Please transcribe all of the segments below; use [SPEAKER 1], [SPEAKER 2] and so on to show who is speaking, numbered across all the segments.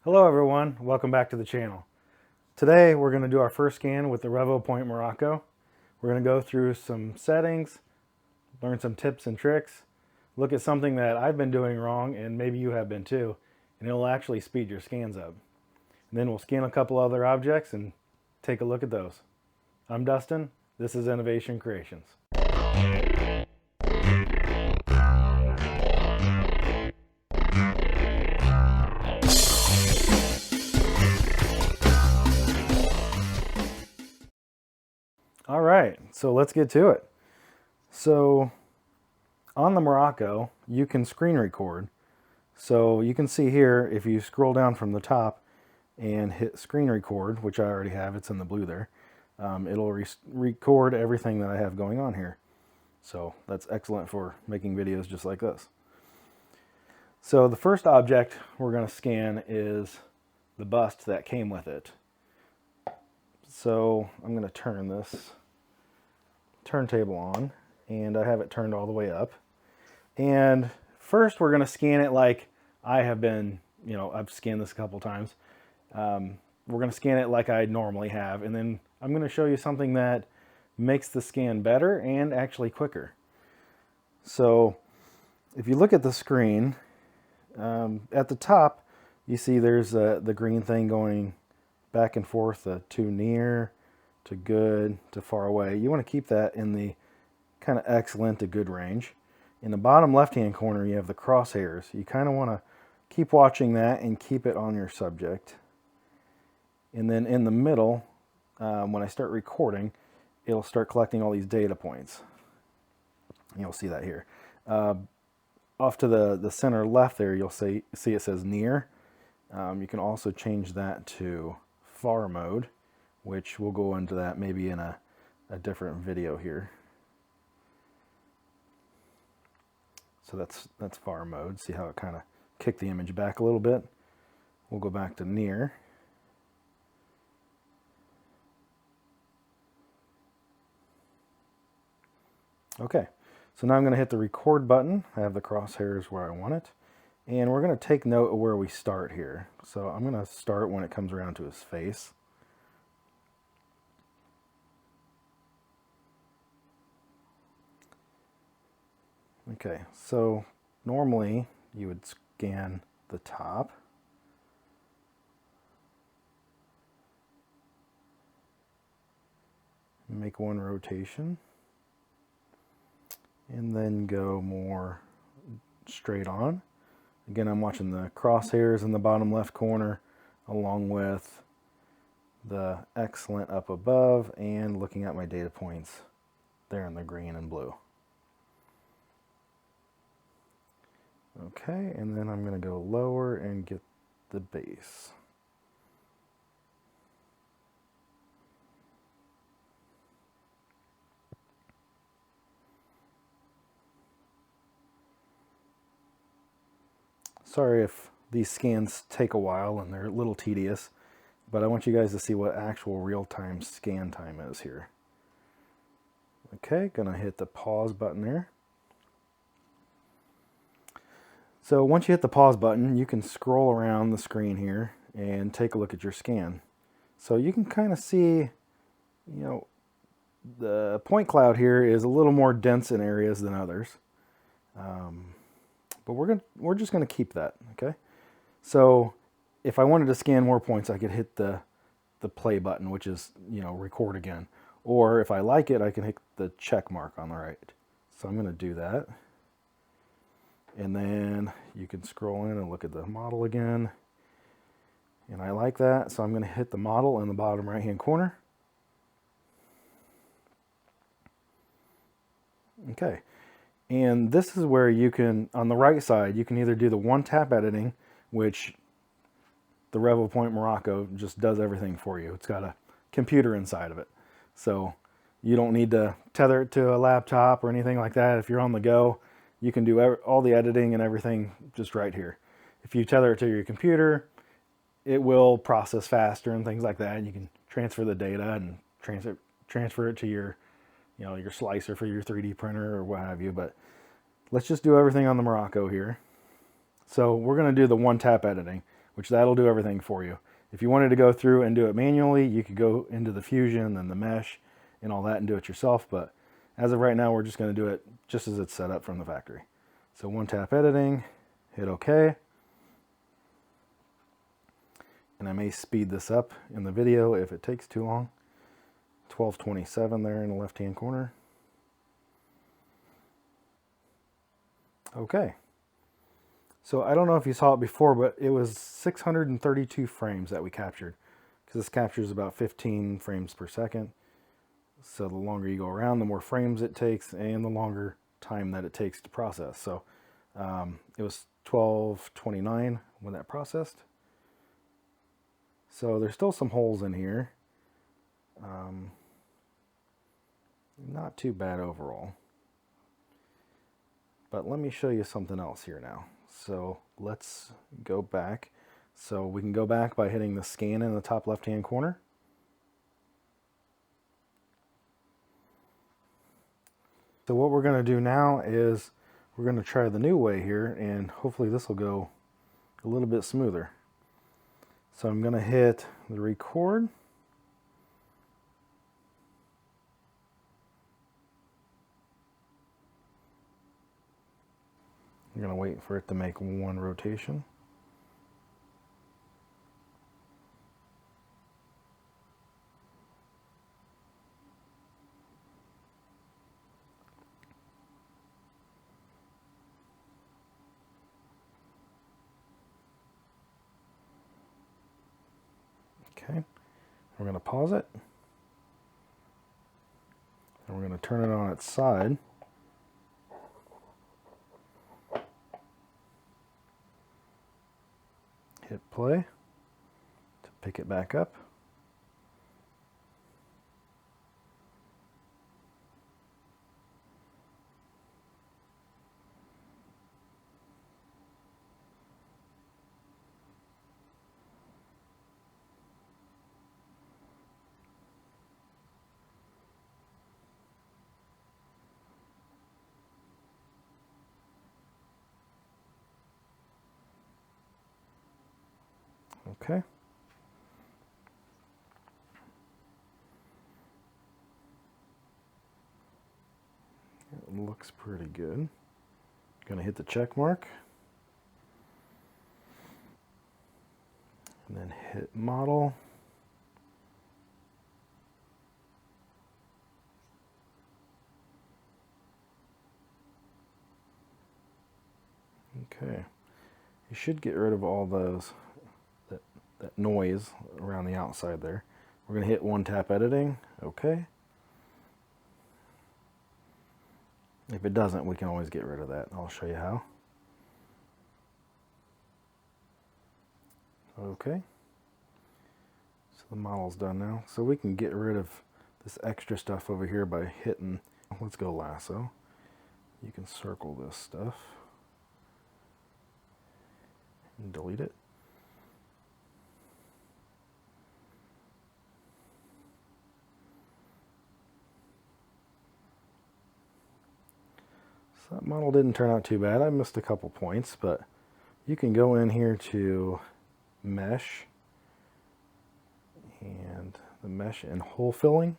[SPEAKER 1] Hello everyone, welcome back to the channel. Today we're going to do our first scan with the Revopoint Miraco. We're going to go through some settings, learn some tips and tricks, look at something that I've been doing wrong and maybe you have been too, and it'll actually speed your scans up. And then we'll scan a couple other objects and take a look at those. I'm Dustin, this is Innovation Creations. All right, so let's get to it. So on the Miraco, you can screen record. So you can see here, if you scroll down from the top and hit screen record, which I already have, it's in the blue there, it'll record everything that I have going on here. So that's excellent for making videos just like this. So the first object we're going to scan is the bust that came with it. So I'm going to turn this turntable on, and I have it turned all the way up. And first we're going to scan it like I have been, I've scanned this a couple times. We're going to scan it like I normally have, and then I'm going to show you something that makes the scan better and actually quicker. So if you look at the screen, at the top you see there's the green thing going back and forth to near, to good, to far away. You want to keep that in the kind of excellent to good range. In the bottom left hand corner you have the crosshairs. You kind of want to keep watching that and keep it on your subject. And then in the middle, when I start recording, it'll start collecting all these data points. You'll see that here. Off to the center left there, you'll see it says near. You can also change that to far mode, which we'll go into that maybe in a different video here. So that's far mode. See how it kind of kicked the image back a little bit? We'll go back to near. Okay, so now I'm going to hit the record button. I have the crosshairs where I want it. And we're going to take note of where we start here. So I'm going to start when it comes around to his face. Okay, so normally you would scan the top. Make one rotation. And then go more straight on. Again, I'm watching the crosshairs in the bottom left corner along with the excellent up above and looking at my data points there in the green and blue. Okay, and then I'm going to go lower and get the base. Sorry if these scans take a while and they're a little tedious, but I want you guys to see what actual real-time scan time is here. Okay, gonna hit the pause button there. So once you hit the pause button, you can scroll around the screen here and take a look at your scan. So you can kind of see, the point cloud here is a little more dense in areas than others. But we're just going to keep that, okay? So if I wanted to scan more points, I could hit the play button, which is, record again. Or if I like it, I can hit the check mark on the right. So I'm going to do that. And then you can scroll in and look at the model again. And I like that, so I'm going to hit the model in the bottom right-hand corner. Okay. And this is where you can, on the right side, you can either do the one-tap editing, which the Revopoint Miraco just does everything for you. It's got a computer inside of it. So you don't need to tether it to a laptop or anything like that. If you're on the go, you can do all the editing and everything just right here. If you tether it to your computer, it will process faster and things like that. And you can transfer the data and transfer it to your your slicer for your 3D printer or what have you. But let's just do everything on the Miraco here. So we're going to do the one-tap editing, which that'll do everything for you. If you wanted to go through and do it manually, you could go into the Fusion and the mesh and all that and do it yourself. But as of right now, we're just going to do it just as it's set up from the factory. So one tap editing, hit OK. And I may speed this up in the video if it takes too long. 1227 there in the left-hand corner. Okay. So I don't know if you saw it before, but it was 632 frames that we captured, because this captures about 15 frames per second. So the longer you go around, the more frames it takes and the longer time that it takes to process. So it was 1229 when that processed. So there's still some holes in here. Not too bad overall. But let me show you something else here now. So let's go back. So we can go back by hitting the scan in the top left-hand corner. So what we're going to do now is we're going to try the new way here, and hopefully this will go a little bit smoother. So I'm going to hit the record. I'm going to wait for it to make one rotation. Okay, we're going to pause it. And we're going to turn it on its side. Hit play to pick it back up. Okay. It looks pretty good. Gonna hit the check mark. And then hit model. Okay. You should get rid of all those that noise around the outside there. We're going to hit one tap editing. Okay. If it doesn't, we can always get rid of that. I'll show you how. Okay. So the model's done now. So we can get rid of this extra stuff over here by hitting, let's go lasso. You can circle this stuff and delete it. So that model didn't turn out too bad. I missed a couple points, but you can go in here to mesh and the mesh and hole filling,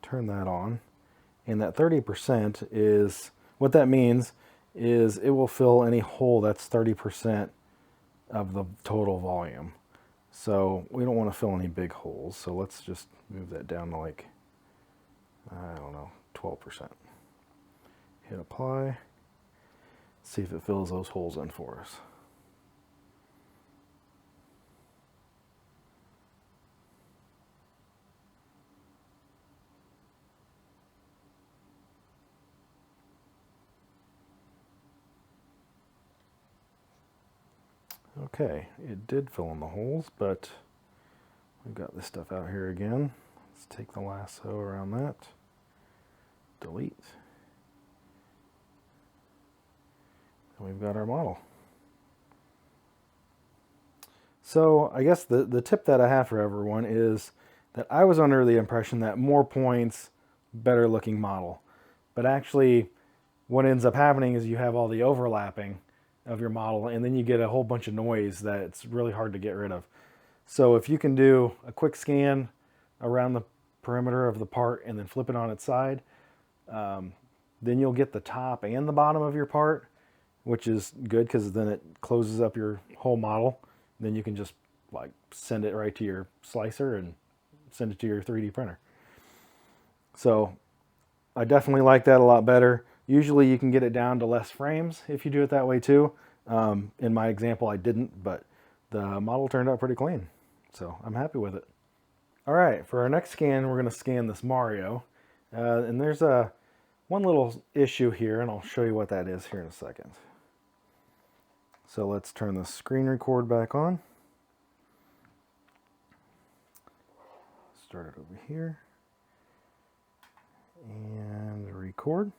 [SPEAKER 1] turn that on, and that 30% is, what that means is it will fill any hole that's 30% of the total volume. So we don't want to fill any big holes, so let's just move that down to like, I don't know, 12%. Hit apply, see if it fills those holes in for us. Okay, it did fill in the holes, but we've got this stuff out here again. Let's take the lasso around that, delete, and we've got our model. So I guess the tip that I have for everyone is that I was under the impression that more points, better looking model. But actually what ends up happening is you have all the overlapping of your model, and then you get a whole bunch of noise that it's really hard to get rid of. So if you can do a quick scan around the perimeter of the part and then flip it on its side, then you'll get the top and the bottom of your part, which is good because then it closes up your whole model. Then you can just like send it right to your slicer and send it to your 3D printer. So I definitely like that a lot better. Usually you can get it down to less frames if you do it that way too. In my example, I didn't, but the model turned out pretty clean. So I'm happy with it. All right, for our next scan, we're going to scan this Mario. And there's one little issue here, and I'll show you what that is here in a second. So let's turn the screen record back on. Start it over here. And record.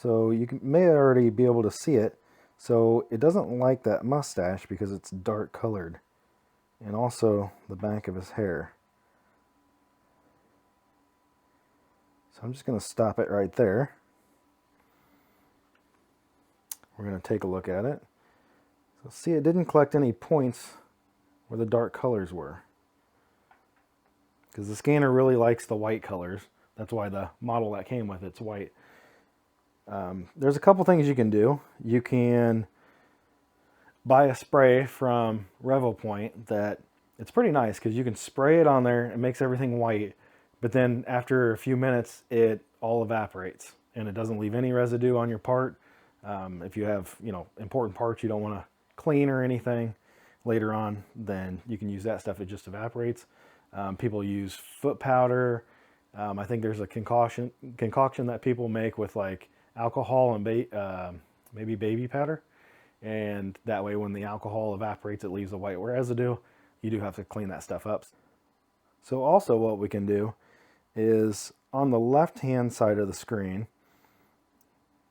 [SPEAKER 1] So you may already be able to see it. So it doesn't like that mustache because it's dark colored. And also the back of his hair. So I'm just going to stop it right there. We're going to take a look at it. So see, it didn't collect any points where the dark colors were. Because the scanner really likes the white colors. That's why the model that came with it's white. There's a couple things you can do. You can buy a spray from Revopoint that it's pretty nice because you can spray it on there. It makes everything white. But then after a few minutes, it all evaporates and it doesn't leave any residue on your part. If you have, important parts you don't want to clean or anything later on, then you can use that stuff. It just evaporates. People use foot powder. I think there's a concoction that people make with like alcohol and maybe baby powder. And that way when the alcohol evaporates, it leaves a white residue. You do have to clean that stuff up. So also what we can do is on the left-hand side of the screen,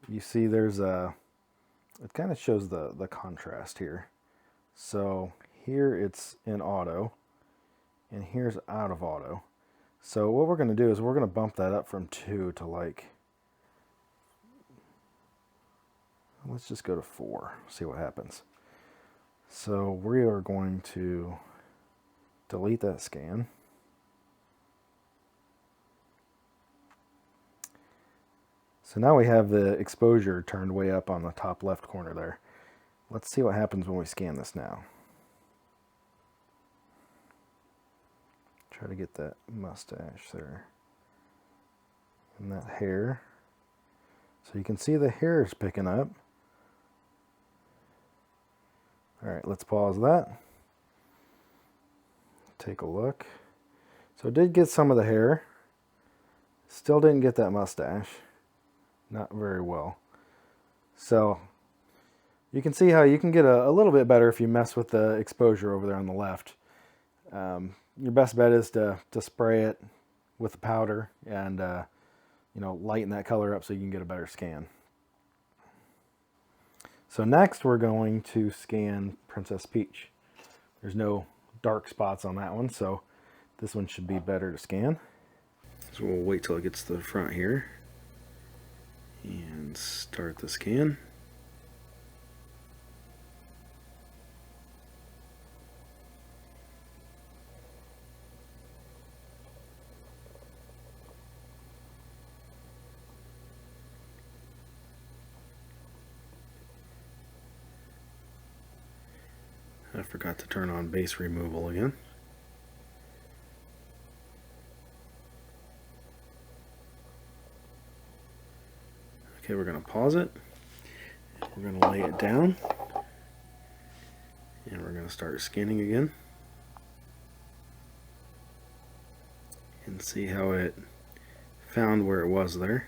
[SPEAKER 1] you see there's it kind of shows the contrast here. So here it's in auto and here's out of auto. So what we're going to do is we're going to bump that up from 2 to like, let's just go to 4, see what happens. So we are going to delete that scan. So now we have the exposure turned way up on the top left corner there. Let's see what happens when we scan this now. Try to get that mustache there. And that hair. So you can see the hair is picking up. Alright, let's pause that. Take a look. So it did get some of the hair. Still didn't get that mustache. Not very well. So you can see how you can get a little bit better if you mess with the exposure over there on the left. Your best bet is to spray it with the powder and lighten that color up so you can get a better scan. So next we're going to scan Princess Peach. There's no dark spots on that one, so this one should be better to scan. So we'll wait till it gets to the front here and start the scan. I forgot to turn on base removal again. Okay, we're going to pause it. We're going to lay it down. And we're going to start scanning again. And see how it found where it was there.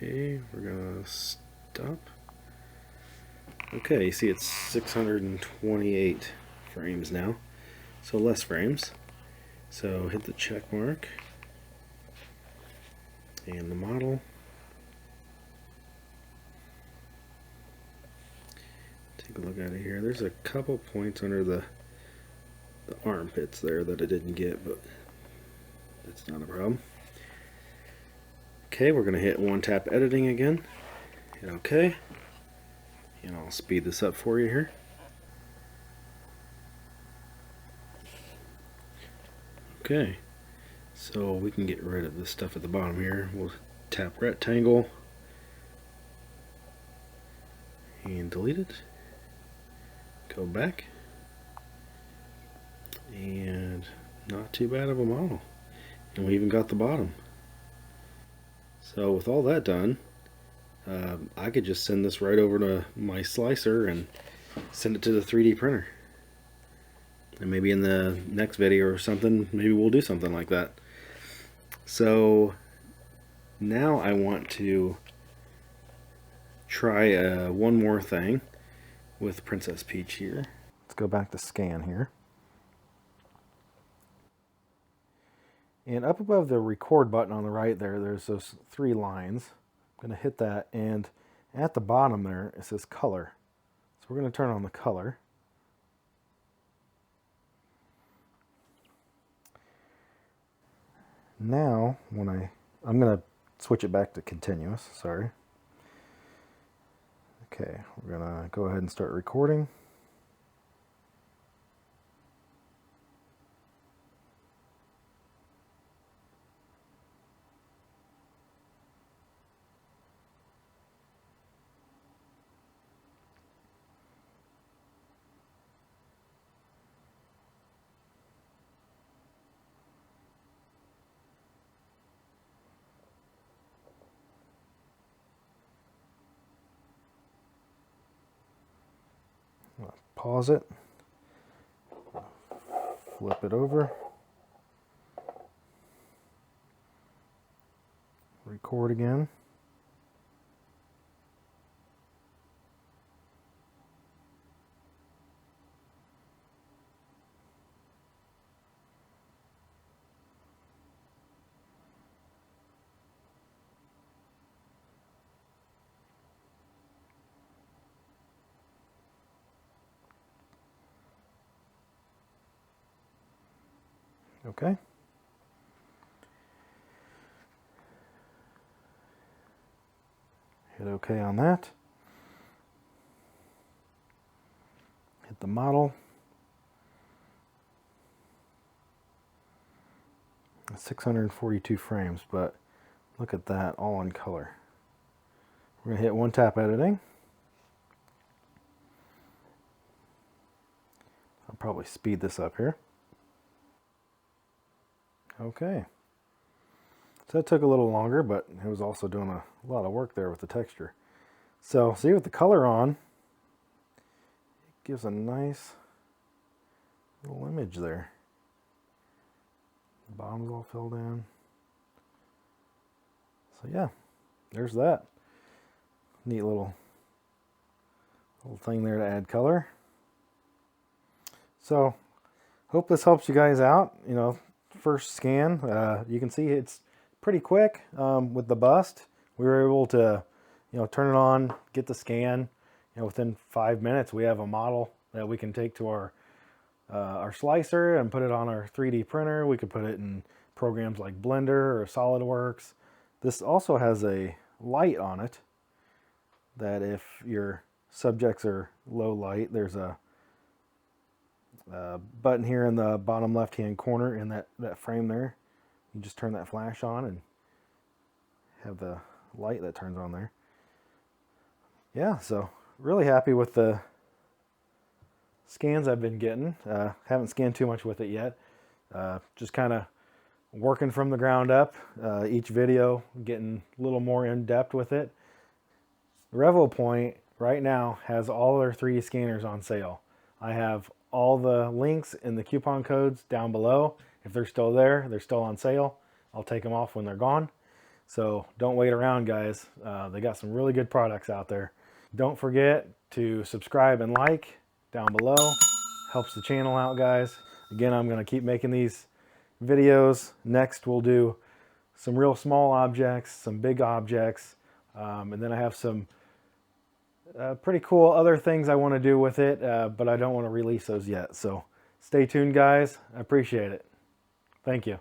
[SPEAKER 1] Okay, we're gonna stop. Okay, you see it's 628 frames now, so less frames. So hit the check mark, And the model. Take a look at it here. There's a couple points under the armpits there that I didn't get, but that's not a problem. Okay, we're going to hit one tap editing again. Hit OK. And I'll speed this up for you here. Okay, so we can get rid of this stuff at the bottom here. We'll tap rectangle and delete it. Go back. And not too bad of a model. And we even got the bottom. So with all that done, I could just send this right over to my slicer and send it to the 3D printer. And maybe in the next video or something, maybe we'll do something like that. So now I want to try one more thing with Princess Peach here. Let's go back to scan here. And up above the record button on the right there, there's those 3 lines. I'm going to hit that, and at the bottom there it says color. So we're going to turn on the color. Now, when I'm going to switch it back to continuous, sorry. Okay, we're going to go ahead and start recording. Pause it, flip it over, record again. Okay. Hit OK on that. Hit the model. 642 frames, but look at that, all in color. We're going to hit one tap editing. I'll probably speed this up here. Okay. So that took a little longer, but it was also doing a lot of work there with the texture. So see, with the color on, it gives a nice little image there. The bottom's all filled in. So yeah, there's that. Neat little thing there to add color. So hope this helps you guys out. You know, first scan, you can see it's pretty quick with the bust. We were able to, you know, turn it on, get the scan. You know, within 5 minutes, we have a model that we can take to our slicer and put it on our 3D printer. We could put it in programs like Blender or SolidWorks. This also has a light on it that if your subjects are low light, there's a button here in the bottom left hand corner in that frame there. You just turn that flash on and have the light that turns on there. Yeah, so really happy with the scans I've been getting. Haven't scanned too much with it yet. Just kind of working from the ground up. Each video getting a little more in depth with it. Revopoint right now has all their 3D scanners on sale. I have all the links and the coupon codes down below. If they're still there, they're still on sale. I'll take them off when they're gone. So don't wait around, guys. They got some really good products out there. Don't forget to subscribe and like down below. Helps the channel out, guys. Again, I'm going to keep making these videos. Next, we'll do some real small objects, some big objects, and then I have some pretty cool other things I want to do with it, but I don't want to release those yet. So stay tuned, guys. I appreciate it. Thank you.